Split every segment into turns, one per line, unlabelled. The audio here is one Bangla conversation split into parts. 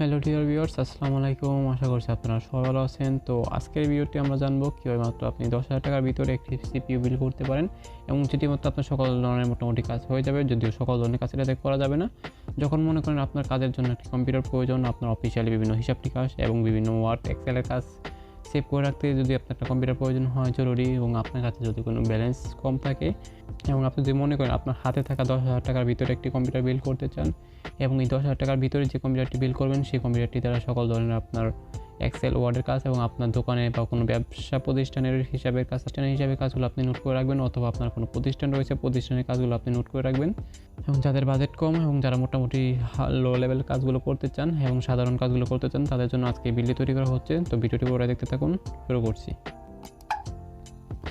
হ্যালো ডিয়ার ভিউয়ার্স, আসসালামু আলাইকুম। আশা করছি আপনারা সবাই ভালো আছেন। তো আজকের ভিডিওটি আমরা জানবো কীভাবে মাত্র আপনি 10,000 টাকার ভিতরে একটি সিপিইউ বিল করতে পারেন এবং যেটি মাত্র আপনার সকল ধরনের মোটামুটি কাজ হয়ে যাবে। যদিও সকল ধরনের কাজ এটাতে করা যাবে না। যখন মনে করেন আপনার কাজের জন্য একটি কম্পিউটার প্রয়োজন, আপনার অফিসিয়ালি বিভিন্ন হিসাব নিকাশ এবং বিভিন্ন ওয়ার্ড এক্সেলের কাজ সেভ করে রাখতে যদি আপনার একটা কম্পিউটার প্রয়োজন হয় জরুরি, এবং আপনার কাছে যদি কোনো ব্যালেন্স কম থাকে এবং আপনি যদি মনে করেন আপনার হাতে থাকা 10,000 টাকার ভিতরে একটি কম্পিউটার বিল করতে চান এবং এই 10,000 টাকার ভিতরে যে কম্পিউটারটি বিল করবেন সেই কম্পিউটারটি দ্বারা সকল ধরনের আপনার এক্সেল ওয়ার্ডের কাজ এবং আপনার দোকানে বা কোনো ব্যবসা প্রতিষ্ঠানের হিসাবের কাজগুলো আপনি নোট করে রাখবেন, অথবা আপনার কোনো প্রতিষ্ঠান রয়েছে প্রতিষ্ঠানের কাজগুলো আপনি নোট করে রাখবেন। এবং যাদের বাজেট কম এবং যারা মোটামুটি লো লেভেল কাজগুলো করতে চান এবং সাধারণ কাজগুলো করতে চান তাদের জন্য আজকে এই বিলটি তৈরি করা হচ্ছে। তো ভিডিওটি পুরো দেখতে থাকুন, শুরু করছি।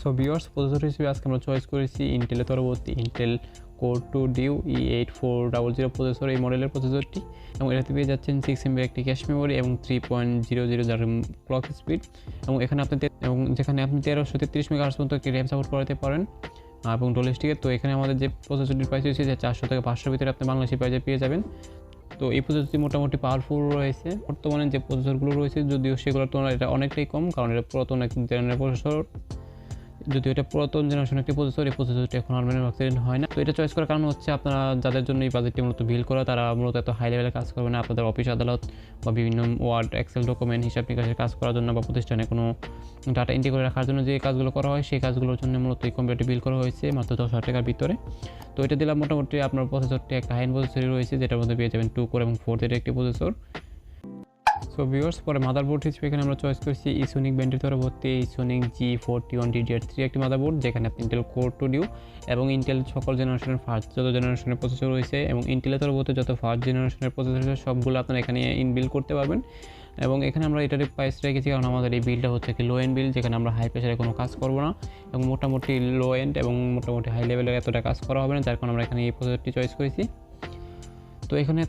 সো ভিউয়ার্স, প্রসেসর হিসেবে আজকে আমরা চয়েস করেছি ইন্টেলের পরবর্তী Intel core 2 due E8400 processor, এই মডেলের প্রসেসরটি, এবং এটাতে পেয়ে যাচ্ছেন 6 MB একটি ক্যাশ মেমোরি এবং 3.00 যার ক্লক স্পিড, এবং যেখানে আপনি 1333 মেগাহার্টজ পর্যন্ত একটি র্যাম সাপোর্ট করাতে পারেন এবং ডোলেস্টিকের। তো এখানে আমাদের যে প্রসেসরটির প্রাইস হয়েছে যে 400 থেকে 500 ভিতরে আপনি বাংলাদেশি প্রাইসে পেয়ে যাবেন। তো এই প্রসেসরটি মোটামুটি পাওয়ারফুল রয়েছে। বর্তমানে যে প্রসেসরগুলো রয়েছে যদিও সেগুলোর তুলনায় এটা অনেকটাই কম, কারণ এটা পুরাতন এক ধরনের প্রসেসর। যদিও এটা পুরাতন জেনারেশন একটি প্রসেসর, এই প্রসেসরটি এখন আর ম্যানুফ্যাকচারিং হয় না। তো এটা চয়েস করার কারণ হচ্ছে আপনারা যাদের জন্য এই বাজেটটি মূলত বিল করা, তারা মূলত এত হাই লেভেলের কাজ করবে না। আপনাদের অফিস আদালত বা বিভিন্ন ওয়ার্ড এক্সেল ডকুমেন্ট হিসাব নিকাশের কাজ করার জন্য বা প্রতিষ্ঠানে কোনো ডাটা এন্ট্রি করে রাখার জন্য যে কাজগুলো করা হয় সেই কাজগুলোর জন্য মূলত এই কম্পিউটারটি বিল করা হয়েছে মাত্র 10,000 টাকার ভিতরে। তো এটা দিলাম মোটামুটি আপনার প্রসেসরটি একটা হাই এন্ড প্রসেসরই রয়েছে, যেটার মধ্যে পেয়ে যাবেন 2 কোর এবং 4 থ্রেডের একটি প্রসেসর। সো ভিউয়ার্স, পরে মাদারবোর্ড হিসেবে এখানে আমরা চয়েস করেছি ইসোনিক ব্র্যান্ডের তরফে ইসোনিক G41 DDR3 একটি মাদারবোর্ড, যেখানে আপনি ইন্টেল কোর 2 ডিউ এবং ইন্টেল সকল জেনারেশনের যত জেনারেশনের প্রসেসর রয়েছে এবং ইন্টেলের তরফে যত ফার্স্ট জেনারেশনের প্রসেসর রয়েছে সবগুলো আপনারা এখানে ইনবিল্ড করতে পারবেন। এবং এখানে আমরা এটার প্রাইস রেখেছি কারণ আমাদের এই বিলটা হচ্ছে কি লো এন্ড বিল, যেখানে আমরা হাই প্রেসারে কোনো কাজ করবো না এবং মোটামুটি লো এন্ড এবং মোটামুটি হাই লেভেলের এতটা কাজ করা হবে না, যার কারণে আমরা এখানে এই প্রসেসরটি চয়েস করেছি। তো এখানে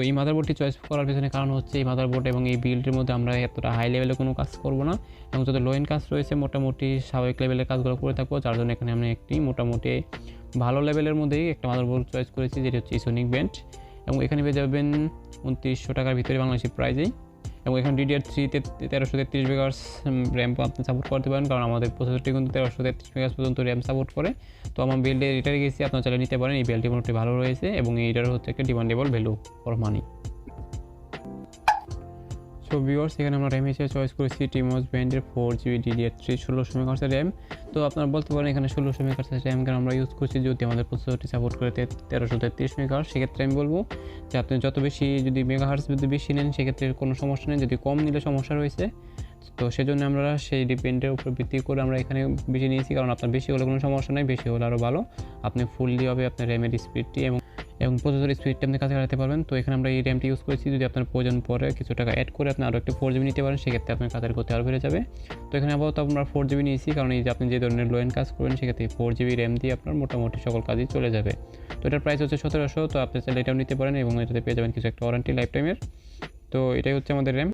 এই মাদারবোর্ডটি চয়েস করার পিছনে কারণ হচ্ছে এই মাদারবোর্ড এবং এই বিল্ডের মধ্যে আমরা এতটা হাই লেভেলে কোনো কাজ করব না এবং যত লো এন্ড কাজ রয়েছে মোটামুটি স্বাভাবিক লেভেলের কাজগুলো করে থাকবো, যার জন্য এখানে আমরা একটি মোটামুটি ভালো লেভেলের মধ্যেই একটা মাদারবোর্ড চয়েস করেছি, যেটি হচ্ছে ইসোনিক ব্র্যান্ড। এবং এখানে পেয়ে যাবেন 2900 টাকার ভিতরে বাংলাদেশি প্রাইজেই। এবং এখানে DDR3-তে 1333 মেগাহার্টজ র্যাম আপনি সাপোর্ট করতে পারেন, কারণ আমাদের প্রসেসরটি কিন্তু 1333 মেগাহার্টজ পর্যন্ত র্যাম সাপোর্ট করে। তো আমার বিল্ডে এটার গেছি, আপনারা চাইলে নিতে পারেন। এই বিল্ডটি মোটামুটি ভালো রয়েছে এবং এইটার হচ্ছে একটা demandable value for money. So viewers, এখানে আমরা র্যাম হিসেবে চয়েস করেছি টিমোস ব্র্যান্ডের 4GB DDR3 1600 মেগাহার্টজের র্যাম। তো আপনারা বলতে পারেন এখানে 1600 মেগাহার্টজের র্যাম কেন আমরা ইউজ করছি, যদি আমাদের প্রসেসরটি সাপোর্ট করে 1333 মেগাহার্টজ। সেক্ষেত্রে আমি বলবো যে আপনি যত বেশি যদি মেগাহার্টজ যদি বেশি নেন সেক্ষেত্রে কোনো সমস্যা নেই, যদি কম নিলে সমস্যা রয়েছে। তো সেজন্য আমরা সেই ডিপেন্ডের উপর ভিত্তি করে আমরা এখানে বেশি নিয়েছি, কারণ আপনার বেশি হলে কোনো সমস্যা নেই, বেশি হলে আরও ভালো। আপনি ফুললি হবে আপনার র্যামের স্পিডটি এবং প্রসেসর স্পিডটা আপনি কাছে রাখতে পারবেন। তো এখানে আমরা এই র্যামটি ইউজ করেছি, যদি আপনার প্রয়োজন পরে কিছু টাকা অ্যাড করে আপনি আরও একটা 4GB নিতে পারেন, সেক্ষেত্রে আপনার কাজের গতি আরও বেড়ে যাবে। তো এখানে আপাতত আমরা 4GB নিয়েছি, কারণ এই যে আপনি যে ধরনের লো এন্ড কাজ করবেন সেক্ষেত্রে 4GB র্যাম দিয়ে আপনার মোটামুটি সকল কাজই চলে যাবে। তো এটার প্রাইস হচ্ছে 1700। তো আপনি চাইলে এটাও নিতে পারেন এবং এটাতে পেয়ে যাবেন কিছু একটা ওয়ারেন্টি লাইফ টাইমের। তো এটাই হচ্ছে আমাদের র্যাম।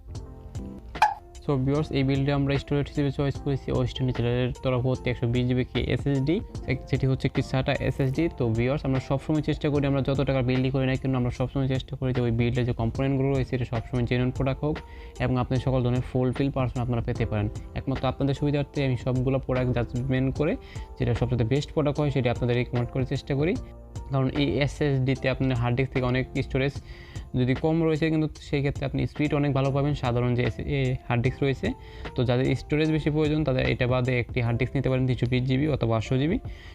সো ভিউয়ার্স, এই বিল্ডে আমরা স্টোরেজ হিসেবে চয়েস করেছি ওয়েস্টার্ন ডিজিটালের তরফ হতে 120GB SSD, সেটি হচ্ছে একটি SATA SSD। তো ভিউয়ার্স, আমরা সবসময় চেষ্টা করি, আমরা যত টাকা বিল্ডই করি না কিন্তু আমরা সবসময় চেষ্টা করি যে ওই বিল্ডের যে কম্পোনেন্টগুলো রয়েছে এটা সবসময় জেনুইন প্রোডাক্ট হোক এবং আপনি সকল ধরনের ফুলফিল পার্সন আপনারা পেতে পারেন। একমাত্র আপনাদের সুবিধার্থে আমি সবগুলো প্রোডাক্ট জাজমেন্ট করে যেটা সবচেয়ে বেস্ট প্রোডাক্ট হয় সেটা আপনাদের রিকমেন্ড করার চেষ্টা করি, কারণ এই SSDতে আপনার হার্ড ডিস্ক থেকে অনেক স্টোরেজ যদি কম রয়েছে কিন্তু সেই ক্ষেত্রে আপনি স্পিড অনেক ভালো পাবেন সাধারণ যে হার্ড ডিস্ক রয়েছে। তো যাদের স্টোরেজ বেশি প্রয়োজন তাদের এটা বাদে একটি হার্ড ডিস্ক নিতে পারেন 220GB অথবা 800GB।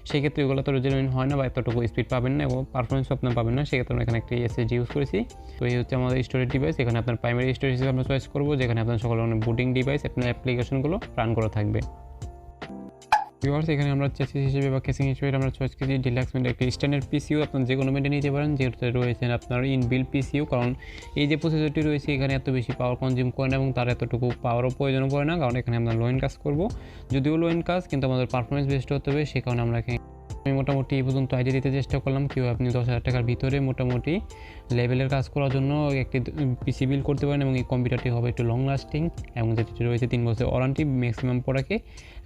সেই ক্ষেত্রে ওগুলো তো জেনুইন হয় না বা এতটুকু স্পিড পাবেন না এবং পারফরমেন্সও আপনার পাবেন না, সেক্ষেত্রে আমরা এখানে একটি SSD ইউজ করেছি। তো এই হচ্ছে আমাদের স্টোরেজ ডিভাইস। এখানে আপনার প্রাইমারি স্টোরেজ হিসেবে আমরা চয়েস করবো, যেখানে আপনার সকল ধরনের বুটিং ডিভাইস আপনার অ্যাপ্লিকেশনগুলো রান করা থাকবে। ভিউয়ার্স, এখানে আমরা চেসিস হিসেবে বা কেসিং হিসেবে আমরা চয়েস করেছি ডিলাক্স ব্র্যান্ডের একটি স্ট্যান্ডার্ড পিসিইউ। আপনার যে কোনো ব্র্যান্ডে নিতে পারেন, যেহেতু রয়েছে আপনার ইনবিল্ড পিসিইউ, কারণ এই যে প্রসেসরটি রয়েছে এখানে এত বেশি পাওয়ার কনজিউম করে না এবং তার এতটুকু পাওয়ারও প্রয়োজনও পড়ে না, কারণ এখানে আমরা লো এন্ড কাজ করবো। যদিও লো এন্ড কাজ কিন্তু আমাদের পারফরমেন্স বেস্ট হতে হবে, সে কারণে আমরা এখানে আমি মোটামুটি এই পর্যন্ত আইডিয়া দিতে চেষ্টা করলাম কীভাবে আপনি 10,000 টাকার ভিতরে মোটামুটি লেভেলের কাজ করার জন্য একটি পিসি বিল্ড করতে পারেন এবং এই কম্পিউটারটি হবে একটু লং লাস্টিং এবং যেটি রয়েছে 3 বছর ওয়ারেন্টি ম্যাক্সিমাম প্রোডাক্টে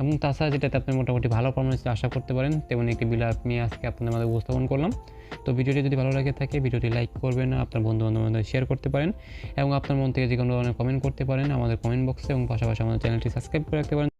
এবং তাছাড়া যেটাতে আপনি মোটামুটি ভালো পারফরমেন্স আশা করতে পারেন তেমন একটি বিল আমি আজকে আপনাদের মাঝে উপস্থাপন করলাম। তো ভিডিওটি যদি ভালো লাগে থাকে ভিডিওটি লাইক করবেন, আপনার বন্ধুবান্ধবদের শেয়ার করতে পারেন এবং আপনার মন থেকে যে কোনো ধরনের কমেন্ট করতে পারেন আমাদের কমেন্ট বক্সে এবং পাশাপাশি আমাদের চ্যানেলটি সাবস্ক্রাইব করে রাখতে পারেন।